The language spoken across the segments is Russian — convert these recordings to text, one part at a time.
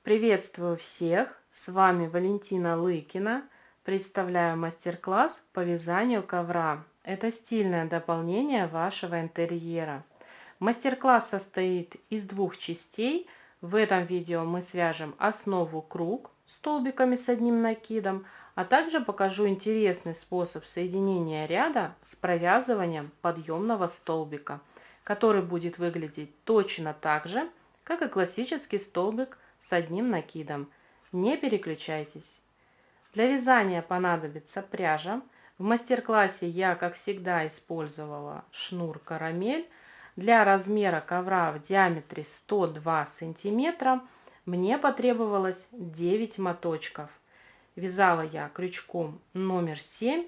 Приветствую всех! С вами Валентина Лыкина. Представляю мастер-класс по вязанию ковра. Это стильное дополнение вашего интерьера. Мастер-класс состоит из двух частей. В этом видео мы свяжем основу круг столбиками с одним накидом, а также покажу интересный способ соединения ряда с провязыванием подъемного столбика, который будет выглядеть точно так же, как и классический столбик с одним накидом. Не переключайтесь. Для вязания понадобится пряжа. В мастер-классе я, как всегда, использовала шнур карамель. Для размера ковра в диаметре 102 сантиметра мне потребовалось 9 моточков. Вязала я крючком номер 7,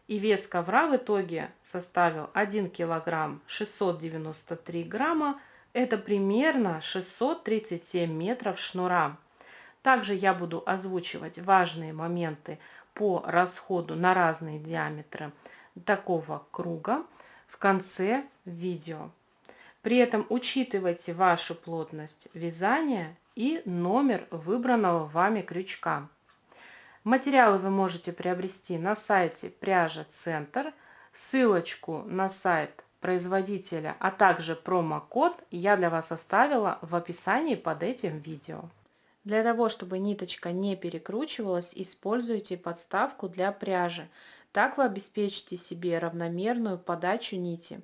и вес ковра в итоге составил 1 килограмм 693 грамма. Это примерно 637 метров шнура. Также я буду озвучивать важные моменты по расходу на разные диаметры такого круга в конце видео. При этом учитывайте вашу плотность вязания и номер выбранного вами крючка. Материалы вы можете приобрести на сайте Пряжа Центр. Ссылочку на сайт производителя, а также промокод я для вас оставила в описании под этим видео. Для того, чтобы ниточка не перекручивалась, используйте подставку для пряжи. Так вы обеспечите себе равномерную подачу нити.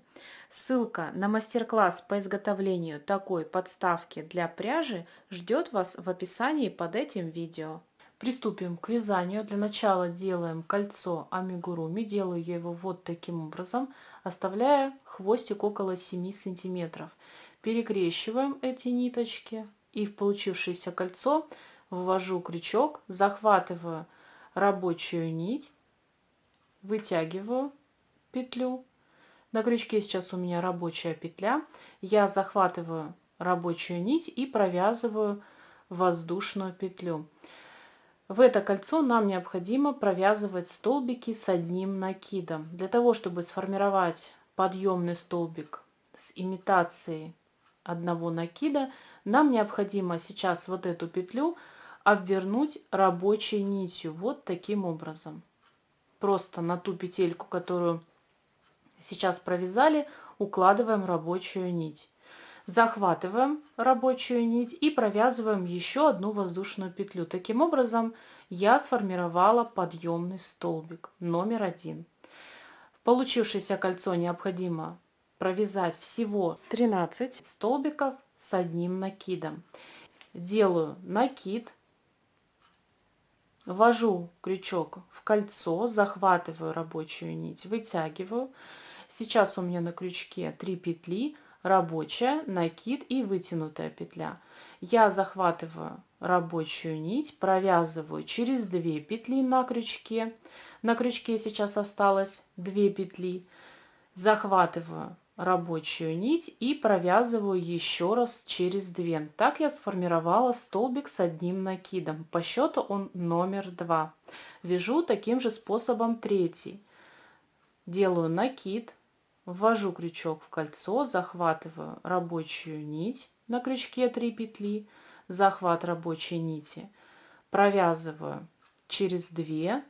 Ссылка на мастер-класс по изготовлению такой подставки для пряжи ждет вас в описании под этим видео. Приступим к вязанию. Для начала делаем кольцо амигуруми. Делаю я его вот таким образом, оставляя хвостик около 7 сантиметров. Перекрещиваем эти ниточки и в получившееся кольцо ввожу крючок, захватываю рабочую нить, вытягиваю петлю. На крючке сейчас у меня рабочая петля. Я захватываю рабочую нить и провязываю воздушную петлю. В это кольцо нам необходимо провязывать столбики с одним накидом. Для того, чтобы сформировать подъемный столбик с имитацией одного накида, нам необходимо сейчас вот эту петлю обвернуть рабочей нитью вот таким образом. Просто на ту петельку, которую сейчас провязали, укладываем рабочую нить. Захватываем рабочую нить и провязываем еще одну воздушную петлю. Таким образом я сформировала подъемный столбик номер 1. В получившееся кольцо необходимо провязать всего 13 столбиков с одним накидом. Делаю накид, ввожу крючок в кольцо, захватываю рабочую нить, вытягиваю. Сейчас у меня на крючке 3 петли, рабочая, накид и вытянутая петля. Я захватываю рабочую нить, провязываю через 2 петли на крючке. На крючке сейчас осталось 2 петли. Захватываю рабочую нить и провязываю еще раз через 2. Так я сформировала столбик с одним накидом. По счету он номер 2. Вяжу таким же способом третий. Делаю накид, ввожу крючок в кольцо, захватываю рабочую нить, на крючке 3 петли, захват рабочей нити, провязываю через 2,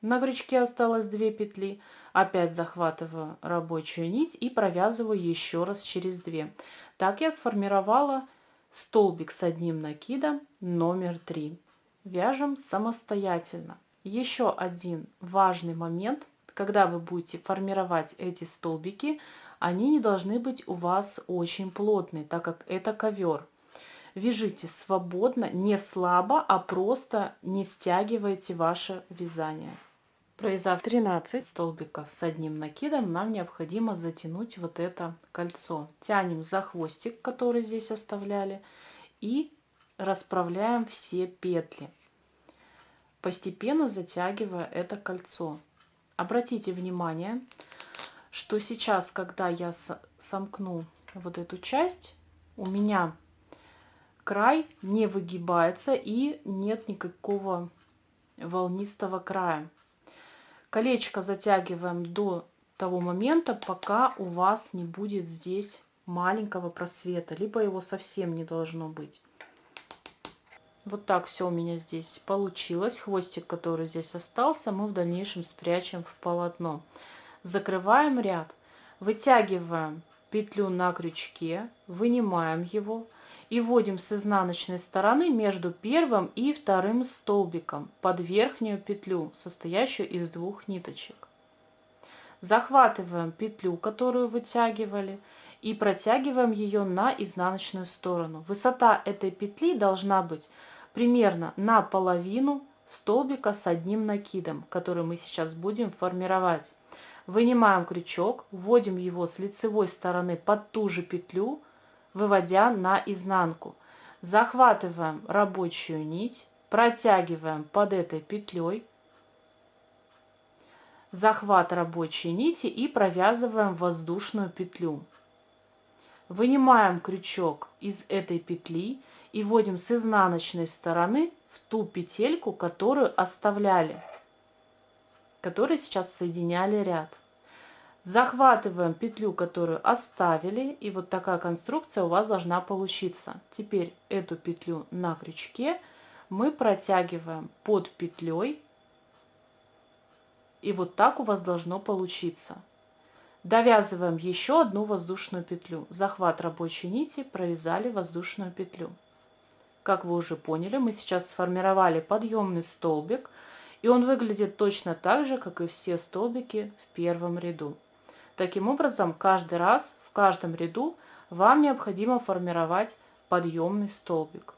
на крючке осталось 2 петли, опять захватываю рабочую нить и провязываю еще раз через 2. Так я сформировала столбик с одним накидом номер 3. Вяжем самостоятельно. Еще один важный момент: когда вы будете формировать эти столбики, они не должны быть у вас очень плотные, так как это ковер. Вяжите свободно, не слабо, а просто не стягивайте ваше вязание. Провязав 13 столбиков с одним накидом, нам необходимо затянуть вот это кольцо. Тянем за хвостик, который здесь оставляли, и расправляем все петли, постепенно затягивая это кольцо. Обратите внимание, что сейчас, когда я сомкну вот эту часть, у меня край не выгибается и нет никакого волнистого края. Колечко затягиваем до того момента, пока у вас не будет здесь маленького просвета, либо его совсем не должно быть. Вот так все у меня здесь получилось. Хвостик, который здесь остался, мы в дальнейшем спрячем в полотно. Закрываем ряд, вытягиваем петлю на крючке, вынимаем его и вводим с изнаночной стороны между первым и вторым столбиком под верхнюю петлю, состоящую из двух ниточек. Захватываем петлю, которую вытягивали, и протягиваем ее на изнаночную сторону. Высота этой петли должна быть примерно наполовину столбика с одним накидом, который мы сейчас будем формировать. Вынимаем крючок, вводим его с лицевой стороны под ту же петлю, выводя на изнанку. Захватываем рабочую нить, протягиваем под этой петлей, захват рабочей нити и провязываем воздушную петлю. Вынимаем крючок из этой петли и вводим с изнаночной стороны в ту петельку, которую оставляли, которой сейчас соединяли ряд. Захватываем петлю, которую оставили, и вот такая конструкция у вас должна получиться. Теперь эту петлю на крючке мы протягиваем под петлей, и вот так у вас должно получиться. Довязываем еще одну воздушную петлю. Захват рабочей нити, провязали воздушную петлю. Как вы уже поняли, мы сейчас сформировали подъемный столбик, и он выглядит точно так же, как и все столбики в первом ряду. Таким образом, каждый раз в каждом ряду вам необходимо формировать подъемный столбик.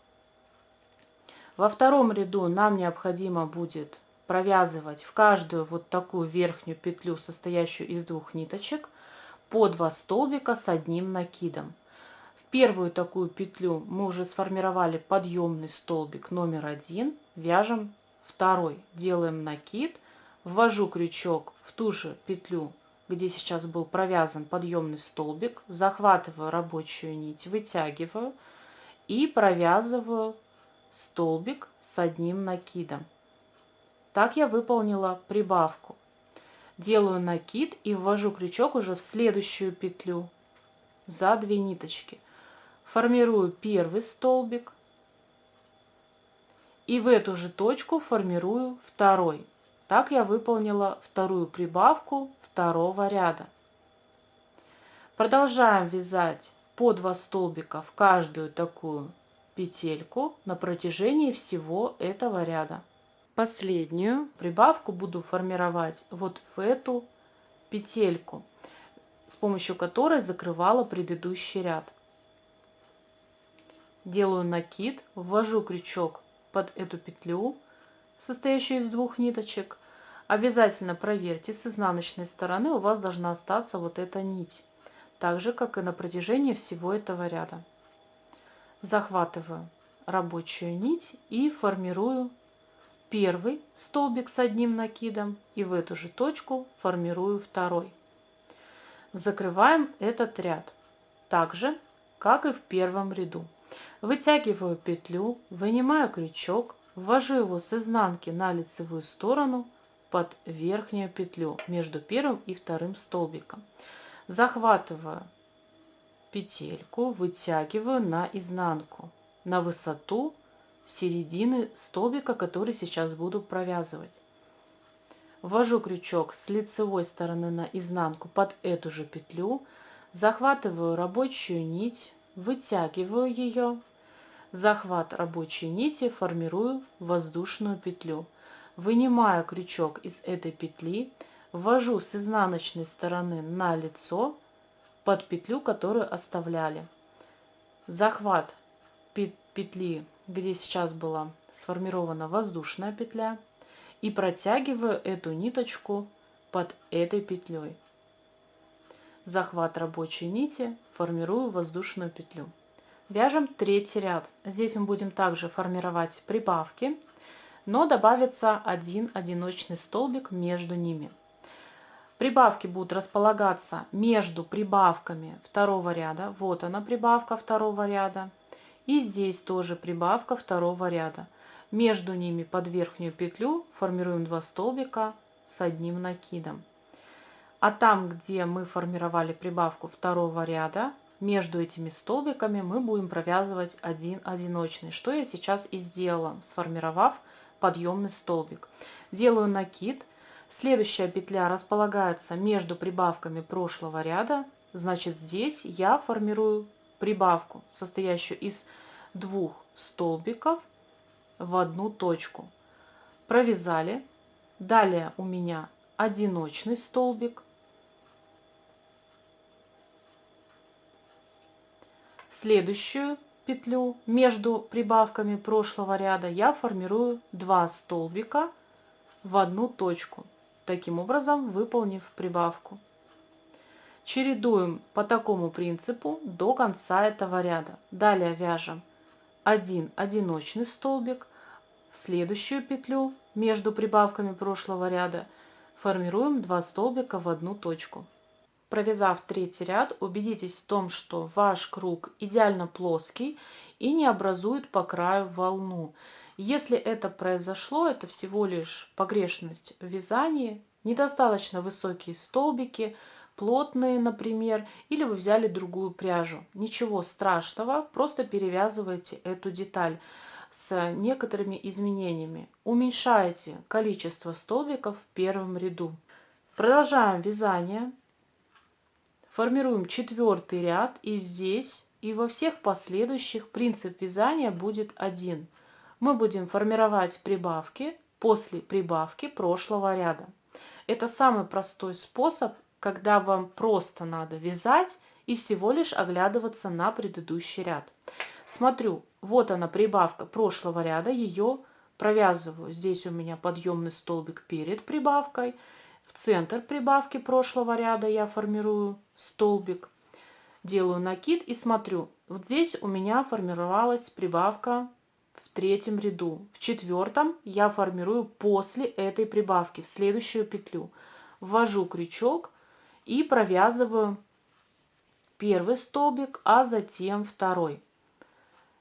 Во втором ряду нам необходимо будет провязывать в каждую вот такую верхнюю петлю, состоящую из двух ниточек, по 2 столбика с одним накидом. В первую такую петлю мы уже сформировали подъемный столбик номер 1, вяжем второй, делаем накид, ввожу крючок в ту же петлю, где сейчас был провязан подъемный столбик, захватываю рабочую нить, вытягиваю и провязываю столбик с одним накидом. Так я выполнила прибавку. Делаю накид и ввожу крючок уже в следующую петлю за 2 ниточки. Формирую первый столбик и в эту же точку формирую второй. Так я выполнила вторую прибавку второго ряда. Продолжаем вязать по 2 столбика в каждую такую петельку на протяжении всего этого ряда. Последнюю прибавку буду формировать вот в эту петельку, с помощью которой закрывала предыдущий ряд. Делаю накид, ввожу крючок под эту петлю, состоящую из 2 ниточек. Обязательно проверьте, с изнаночной стороны у вас должна остаться вот эта нить, так же как и на протяжении всего этого ряда. Захватываю рабочую нить и формирую первый столбик с одним накидом и в эту же точку формирую второй. Закрываем этот ряд так же, как и в первом ряду. Вытягиваю петлю, вынимаю крючок, ввожу его с изнанки на лицевую сторону под верхнюю петлю между первым и вторым столбиком. Захватываю петельку, вытягиваю на изнанку на высоту середины столбика, который сейчас буду провязывать. Ввожу крючок с лицевой стороны на изнанку под эту же петлю, захватываю рабочую нить, вытягиваю ее, захват рабочей нити, формирую воздушную петлю, вынимаю крючок из этой петли, ввожу с изнаночной стороны на лицо под петлю, которую оставляли. Захват петли, где сейчас была сформирована воздушная петля, и протягиваю эту ниточку под этой петлей. Захват рабочей нити, формирую воздушную петлю. Вяжем третий ряд. Здесь мы будем также формировать прибавки, но добавится один одиночный столбик между ними. Прибавки будут располагаться между прибавками второго ряда. Вот она, прибавка второго ряда. И здесь тоже прибавка второго ряда. Между ними под верхнюю петлю формируем 2 столбика с одним накидом. А там, где мы формировали прибавку второго ряда, между этими столбиками мы будем провязывать один одиночный, что я сейчас и сделала, сформировав подъемный столбик. Делаю накид. Следующая петля располагается между прибавками прошлого ряда, значит здесь я формирую прибавку, состоящую из двух столбиков в одну точку. Провязали. Далее у меня одиночный столбик. Следующую петлю между прибавками прошлого ряда я формирую 2 столбика в одну точку, таким образом выполнив прибавку. Чередуем по такому принципу до конца этого ряда. Далее вяжем один одиночный столбик, в следующую петлю между прибавками прошлого ряда формируем 2 столбика в одну точку. Провязав третий ряд, убедитесь в том, что ваш круг идеально плоский и не образует по краю волну. Если это произошло, это всего лишь погрешность в вязании, недостаточно высокие столбики, плотные, например, или вы взяли другую пряжу. Ничего страшного, просто перевязывайте эту деталь с некоторыми изменениями. Уменьшайте количество столбиков в первом ряду. Продолжаем вязание. Формируем четвертый ряд, и здесь и во всех последующих принцип вязания будет один. Мы будем формировать прибавки после прибавки прошлого ряда. Это самый простой способ, когда вам просто надо вязать и всего лишь оглядываться на предыдущий ряд. Смотрю, вот она прибавка прошлого ряда, ее провязываю. Здесь у меня подъемный столбик перед прибавкой. В центр прибавки прошлого ряда я формирую столбик, делаю накид и смотрю. Вот здесь у меня формировалась прибавка в третьем ряду. В четвертом я формирую после этой прибавки в следующую петлю. Ввожу крючок и провязываю первый столбик, а затем второй.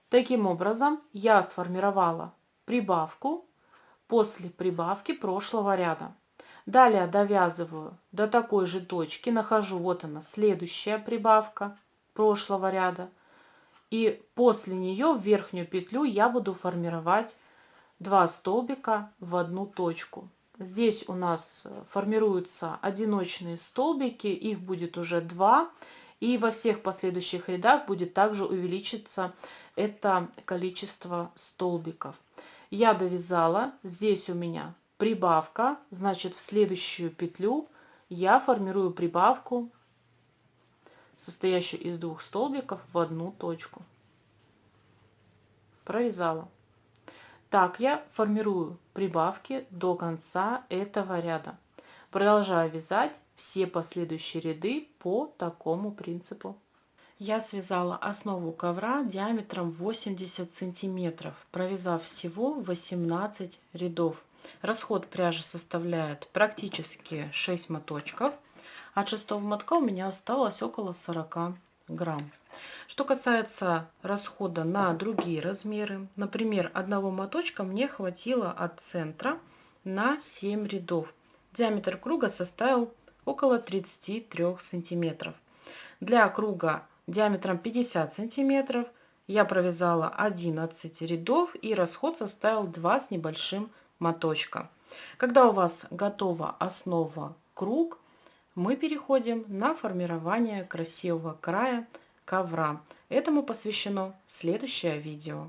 Таким образом я сформировала прибавку после прибавки прошлого ряда. Далее довязываю до такой же точки, нахожу, вот она, следующая прибавка прошлого ряда. И после нее в верхнюю петлю я буду формировать 2 столбика в одну точку. Здесь у нас формируются одиночные столбики, их будет уже 2. И во всех последующих рядах будет также увеличиться это количество столбиков. Я довязала, здесь у меня прибавка, значит в следующую петлю я формирую прибавку, состоящую из 2 столбиков в одну точку. Провязала. Так я формирую прибавки до конца этого ряда. Продолжаю вязать все последующие ряды по такому принципу. Я связала основу ковра диаметром 80 сантиметров, провязав всего 18 рядов. Расход пряжи составляет практически 6 моточков. От 6 мотка у меня осталось около 40 грамм. Что касается расхода на другие размеры, например, одного моточка мне хватило от центра на 7 рядов. Диаметр круга составил около 33 сантиметров. Для круга диаметром 50 сантиметров я провязала 11 рядов и расход составил 2 с небольшим моточка. Когда у вас готова основа круг, мы переходим на формирование красивого края ковра. Этому посвящено следующее видео.